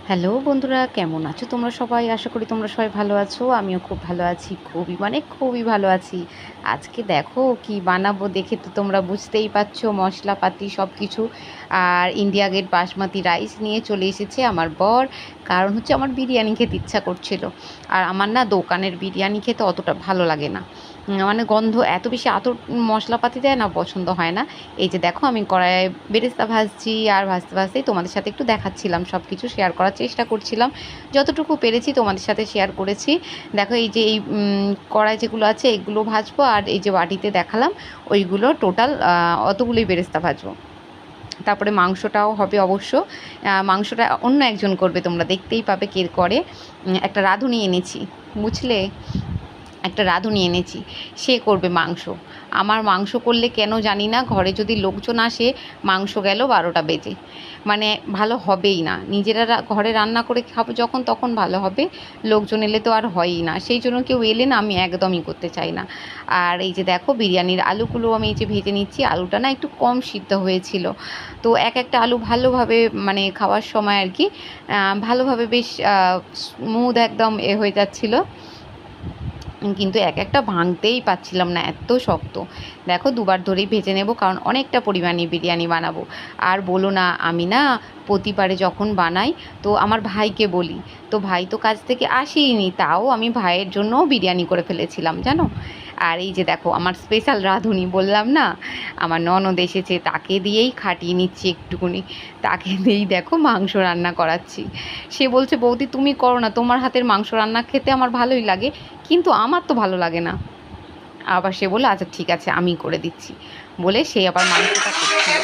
Hello বন্ধুরা, কেমন আছো তোমরা সবাই? আশা করি তোমরা সবাই ভালো আছো। আমিও খুব ভালো আছি, খুবই ভালো আছি। আজকে দেখো কি বানাবো, দেখে তো তোমরা বুঝতেই পারছো, মশলাপাতি সব কিছু। আর ইন্ডিয়া গেট বাসমতি রাইস নিয়ে চলে এসেছে আমার বর। কারণ হচ্ছে আমার বিরিয়ানি খেতে ইচ্ছা করছিল। আর আমার না দোকানের বিরিয়ানি খেতে অতটা ভালো লাগে না। মানে গন্ধ এত বেশি মশলাপাতি দেয় না, পছন্দ হয় না। এই যে দেখো আমি কড়াইয়ে বেরেস্তা ভাজছি, আর ভাজতে ভাজতেই তোমাদের সাথে একটু দেখাচ্ছিলাম, সব কিছু শেয়ার করার চেষ্টা করছিলাম, যতটুকু পেরেছি তোমাদের সাথে শেয়ার করেছি। দেখো এই যে এই কড়াই যেগুলো আছে এগুলো ভাজবো, আর এই যে বাটিতে দেখালাম ওইগুলো টোটাল অতগুলোই বেরেস্তা ভাজবো। তারপরে মাংসটাও হবে অবশ্য। মাংসটা অন্য একজন করবে, তোমরা দেখতেই পাবে কে করে। একটা রাঁধুনি এনেছি, বুঝলে, একটা রাঁধুনি এনেছি, সে করবে মাংস। আমার মাংস করলে কেন জানি না, ঘরে যদি লোকজন আসে মাংস গেল 12টা বেজে, মানে ভালো হবেই না। নিজেরা ঘরে রান্না করে খাবো যখন, তখন ভালো হবে। লোকজন এলে তো আর হয়ই না, সেই জন্য কেউ এলে না আমি একদমই করতে চাই না। আর এই যে দেখো বিরিয়ানির আলুগুলো আমি এই যে ভেজে নিচ্ছি। আলুটা না একটু কম সিদ্ধ হয়েছিল, তো একটা আলু ভালোভাবে মানে খাওয়ার সময় আর কি ভালোভাবে বেশ স্মুথ একদম হয়ে যাচ্ছিলো, কিন্তু একটা ভাঙতেই পারছিলাম না, এত শক্ত। দেখো দুবার ধরেই ভেজে নেব, কারণ অনেকটা পরিমাণে বিরিয়ানি বানাবো। আর বলো না, আমি না প্রতিবারে যখন বানাই তো আমার ভাইকে বলি, তো ভাই তো কাজ থেকে আসেইনি, তাও আমি ভাইয়ের জন্যও বিরিয়ানি করে ফেলেছিলাম জানো। আর এই যে দেখো আমার স্পেশাল রাঁধুনি বললাম না, আমার ননদ এসেছে, তাকে দিয়েই খাটিয়ে নিচ্ছি একটুকুনি। তাকে দিয়েই দেখো মাংস রান্না করাচ্ছি। সে বলছে, বৌদি তুমি করো না, তোমার হাতের মাংস রান্না খেতে আমার ভালোই লাগে, কিন্তু আমার তো ভালো লাগে না। আবার সে বললো আচ্ছা ঠিক আছে আমি করে দিচ্ছি, বলে সে আবার মাংসটা করছিল।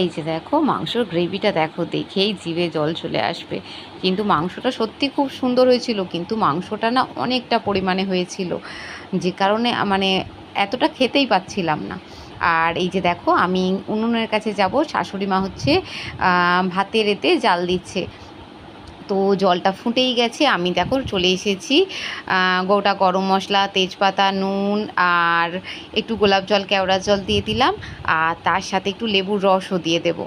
এই যে দেখো মাংসর গ্রেভিটা দেখো, দেখেই জিভে জল চলে আসবে। কিন্তু মাংসটা সত্যি খুব সুন্দর হয়েছিল, কিন্তু মাংসটা না অনেকটা পরিমাণে হয়েছিল, যে কারণে মানে এতটা খেতেই পাচ্ছিলাম না। আর এই যে দেখো আমি উনুনের কাছে যাব, শাশুড়ি মা হচ্ছে ভাতের এতে জাল দিচ্ছে। তো জলটা ফুটেই গেছে, আমি দেখো চলে এসেছি। গোটা গরম মশলা, তেজপাতা, নুন আর একটু গোলাপ জল, কেওড়া জল দিয়ে দিলাম, আর তার সাথে একটু লেবুর রসও দিয়ে দেব।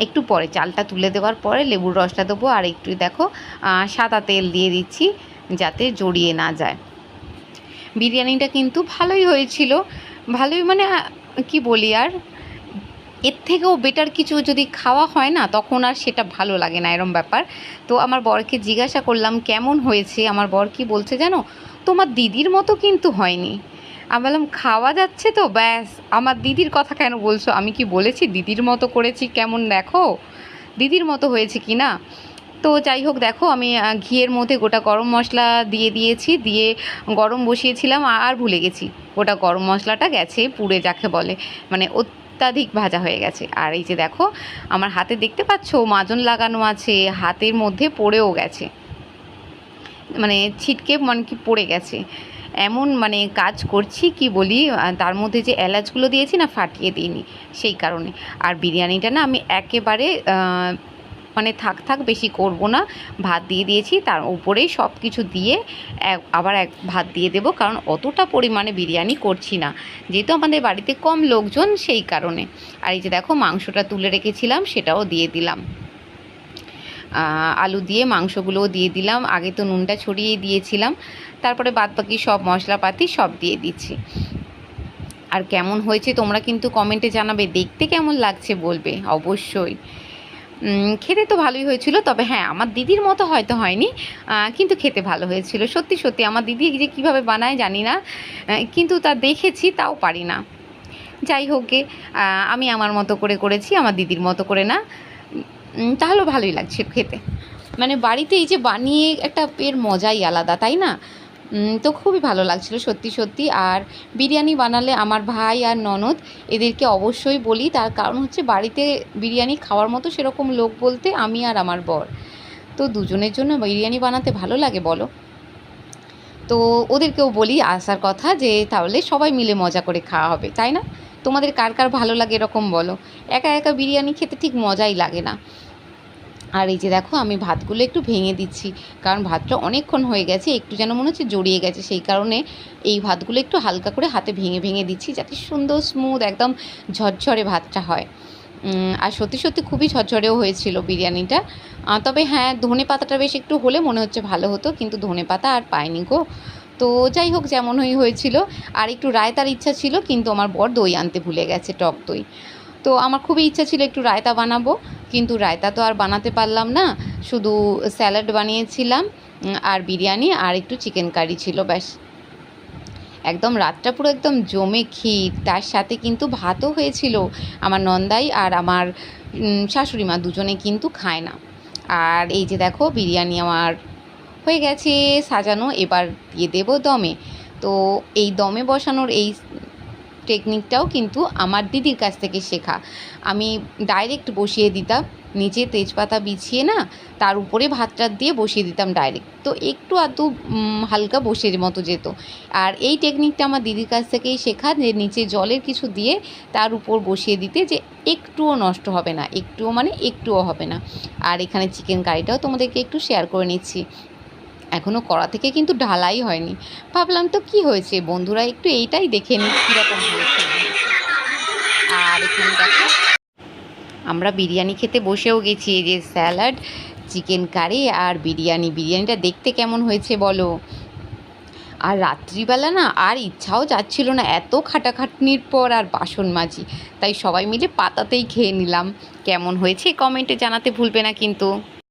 একটু পরে চালটা তুলে দেওয়ার পরে লেবুর রসটা দেবো, আর একটু দেখো সাদা তেল দিয়ে দিচ্ছি যাতে জড়িয়ে না যায়। বিরিয়ানিটা কিন্তু ভালোই হয়েছিল, ভালোই মানে কি বলি আর, এর থেকেও বেটার কিছু যদি খাওয়া হয় না, তখন আর সেটা ভালো লাগে না, এরম ব্যাপার। তো আমার বরকে জিজ্ঞাসা করলাম কেমন হয়েছে, আমার বর কি বলছে জানো, তোমার দিদির মতো কিন্তু হয়নি। আমি বললাম খাওয়া যাচ্ছে তো ব্যাস, আমার দিদির কথা কেন বলছো? আমি কি বলেছি দিদির মতো করেছি? কেমন দেখো দিদির মতো হয়েছে কি না। তো যাই হোক দেখো আমি ঘিয়ের মধ্যে গোটা গরম মশলা দিয়ে দিয়েছি, দিয়ে গরম বসিয়েছিলাম, আর ভুলে গেছি গোটা গরম মশলাটা গেছে পুড়ে, যাকে বলে মানে অত্যাধিক ভাজা হয়ে গেছে। আর এই যে দেখো আমার হাতে দেখতে পাচ্ছ মাজন লাগানো আছে, হাতের মধ্যে পড়েও গেছে, মানে ছিটকে মানে কি পড়ে গেছে, এমন মানে কাজ করছি কি বলি। তার মধ্যে যে এলাচগুলো দিয়েছি না, ফাটিয়ে দিইনি সেই কারণে। আর বিরিয়ানিটা না আমি একেবারে মানে থাক বেশি করব না, ভাত দিয়ে দিয়েছি, তার উপরেই সব কিছু দিয়ে আবার ভাত দিয়ে দেবো, কারণ অতটা পরিমাণে বিরিয়ানি করছি না, যেহেতু আমাদের বাড়িতে কম লোকজন সেই কারণে। আর এই যে দেখো মাংসটা তুলে রেখেছিলাম সেটাও দিয়ে দিলাম, আলু দিয়ে মাংসগুলোও দিয়ে দিলাম, আগে তো নুনটা ছড়িয়ে দিয়েছিলাম, তারপরে বাদবাকি সব মশলাপাতি সব দিয়ে দিচ্ছি। আর কেমন হয়েছে তোমরা কিন্তু কমেন্টে জানাবে, দেখতে কেমন লাগছে বলবে অবশ্যই। খেতে তো ভালোই হয়েছিল, তবে হ্যাঁ আমার দিদির মতো হয়তো হয়নি, কিন্তু খেতে ভালো হয়েছিল। সত্যি সত্যি আমার দিদি যে কীভাবে বানায় জানি না, কিন্তু তা দেখেছি, তাও পারি না। যাই হোক গে, আমি আমার মতো করে করেছি, আমার দিদির মতো করে না। তাহলেও ভালোই লাগছে খেতে, মানে বাড়িতে এই যে বানিয়ে একটা এর মজাই আলাদা, তাই না? তো খুবই ভালো লাগছিল সত্যি সত্যি। আর বিরিয়ানি বানালে আমার ভাই আর ননদ এদেরকে অবশ্যই বলি, তার কারণ হচ্ছে বাড়িতে বিরিয়ানি খাওয়ার মতো সেরকম লোক বলতে আমি আর আমার বর, তো দুজনের জন্য বিরিয়ানি বানাতে ভালো লাগে বলো। তো ওদেরকেও বলি আসার কথা, যে তাহলে সবাই মিলে মজা করে খাওয়া হবে, তাই না? তোমাদের কার কার ভালো লাগে এরকম বলো, একা একা বিরিয়ানি খেতে ঠিক মজাই লাগে না। আর এই যে দেখো আমি ভাতগুলো একটু ভেঙে দিচ্ছি, কারণ ভাতটা অনেকক্ষণ হয়ে গেছে, একটু যেন মনে হচ্ছে জড়িয়ে গেছে, সেই কারণে এই ভাতগুলো একটু হালকা করে হাতে ভেঙে ভেঙে দিচ্ছি, যাতে সুন্দর স্মুথ একদম ঝরঝরে ভাতটা হয়। আর সত্যি সত্যি খুবই ঝরঝরেও হয়েছিল বিরিয়ানিটা। তবে হ্যাঁ, ধনে পাতাটা বেশ একটু হলে মনে হচ্ছে ভালো হতো, কিন্তু ধনে পাতা আর পাইনি গো। তো যাই হোক, যেমনই হয়েছিল। আর একটু রায়তার ইচ্ছা ছিল, কিন্তু আমার বর দই আনতে ভুলে গেছে, টক দই। তো আমার খুবই ইচ্ছা ছিল একটু রায়তা বানাবো, কিন্তু রায়তা তো আর বানাতে পারলাম না। শুধু স্যালাড বানিয়েছিলাম, আর বিরিয়ানি আর একটু চিকেন কারি ছিল, ব্যাস। একদম রাতটা পুরো একদম জমে ক্ষীর, তার সাথে কিন্তু ভাতও হয়েছিল। আমার নন্দাই আর আমার শাশুড়ি মা দুজনে কিন্তু খায় না। আর এই যে দেখো, বিরিয়ানি আমার হয়ে গেছে সাজানো, এবার দিয়ে দেবো দমে। তো এই দমে বসানোর এই টেকনিকটাও কিন্তু আমার দিদির কাছ থেকে শেখা। আমি ডাইরেক্ট বসিয়ে দিতাম, নিচে তেজপাতা বিছিয়ে না, তার উপরে ভাতটা দিয়ে বসিয়ে দিতাম ডাইরেক্ট, তো একটু আধটু হালকা বসের মতো যেত। আর এই টেকনিকটা আমার দিদির কাছ থেকেই শেখা, যে নিচে জলের কিছু দিয়ে তার উপর বসিয়ে দিতে, যে একটুও নষ্ট হবে না, একটুও মানে একটুও হবে না। আর এখানে চিকেন কারিটাও তোমাদেরকে একটু শেয়ার করে নিচ্ছি। এখনও কড়া থেকে কিন্তু ঢালাই হয়নি। ভাবলাম তো কি হয়েছে, বন্ধুরা একটু এইটাই দেখে নিই কীরকম হয়েছে। আর এখানে দেখো, আমরা বিরিয়ানি খেতে বসেও গেছি। এই যে স্যালাড, চিকেন কারি আর বিরিয়ানি। বিরিয়ানিটা দেখতে কেমন হয়েছে বলো। আর রাত্রিবেলা না আর ইচ্ছাও যাচ্ছিল না, এত খাটাখাটনির পর আর বাসন মাজি, তাই সবাই মিলে পাতাতেই খেয়ে নিলাম। কেমন হয়েছে কমেন্টে জানাতে ভুলবে না কিন্তু।